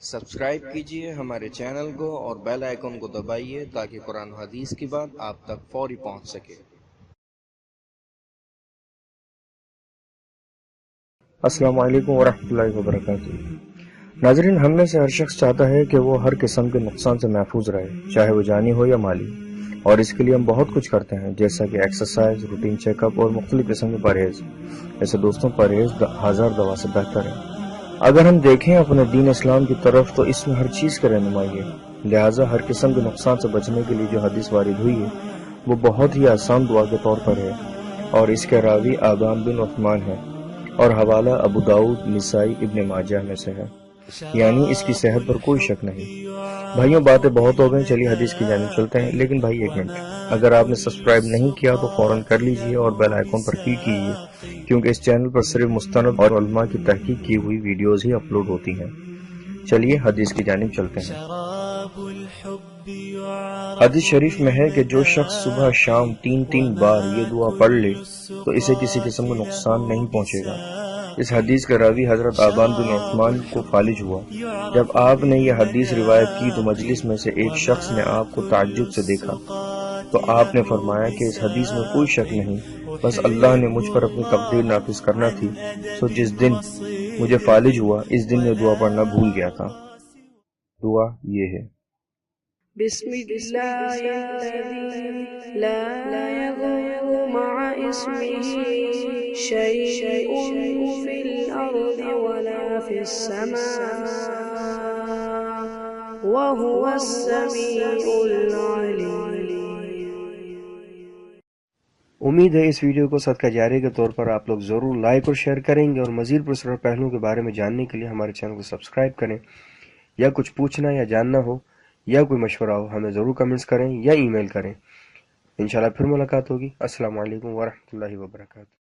Subscribe کیجئے ہمارے channel کو اور بیل آئیکن کو دبائیے تاکہ قرآن و حدیث کی بات آپ تک فوری پہنچ سکے۔ السلام علیکم ورحمۃ اللہ وبرکاتہ۔ ناظرین، ہم میں سے ہر شخص چاہتا ہے کہ وہ ہر قسم کے نقصان سے محفوظ رہے، چاہے وہ جانی ہو یا مالی، اور اس کے لیے ہم بہت کچھ کرتے ہیں، جیسا کہ ایکسرسائز، روٹین چیک اپ اور مختلف قسم کے پرہیز۔ ایسے دوستوں، پرہیز ہزار دوا سے بہتر ہے۔ اگر ہم دیکھیں اپنے دین اسلام کی طرف تو اس میں ہر چیز کی رہنمائی ہے، لہٰذا ہر قسم کے نقصان سے بچنے کے لیے جو حدیث وارد ہوئی ہے وہ بہت ہی آسان دعا کے طور پر ہے، اور اس کے راوی آبان بن عثمان ہے، اور حوالہ ابو داؤد، نسائی، ابن ماجہ میں سے ہے، یعنی اس کی صحت پر کوئی شک نہیں۔ بھائیوں، باتیں بہت ہو گئیں، چلیے حدیث کی جانب چلتے ہیں۔ لیکن بھائی ایک منٹ، اگر آپ نے سبسکرائب نہیں کیا تو فوراً کر لیجئے اور بیل آئیکن پر کلک کیجئے، کیونکہ اس چینل پر صرف مستند اور علماء کی تحقیق کی ہوئی ویڈیوز ہی اپلوڈ ہوتی ہیں۔ چلیے حدیث کی جانب چلتے ہیں۔ حدیث شریف میں ہے کہ جو شخص صبح شام 3 بار یہ دعا پڑھ لے تو اسے کسی قسم کا نقصان نہیں پہنچے گا۔ اس حدیث کا راوی حضرت آبان بن عثمان کو فالج ہوا۔ جب آپ نے یہ حدیث روایت کی تو مجلس میں سے ایک شخص نے آپ کو تعجب سے دیکھا، تو آپ نے فرمایا کہ اس حدیث میں کوئی شک نہیں، بس اللہ نے مجھ پر اپنی تقدیر نافذ کرنا تھی، سو جس دن مجھے فالج ہوا اس دن یہ دعا پڑھنا بھول گیا تھا۔ دعا یہ ہے: بسم اللہ الذی لا یضر مع اسمہ شیء فی الارض ولا فی السماء وہو السمیع العلیم۔ امید ہے اس ویڈیو کو صدقہ جاریہ کے طور پر آپ لوگ ضرور لائک اور شیئر کریں گے، اور مزید پرسرار پہلوؤں کے بارے میں جاننے کے لیے ہمارے چینل کو سبسکرائب کریں۔ یا کچھ پوچھنا یا جاننا ہو یا کوئی مشورہ ہو، ہمیں ضرور کمنٹس کریں یا ای میل کریں۔ انشاءاللہ پھر ملاقات ہوگی۔ السلام علیکم ورحمۃ اللہ وبرکاتہ۔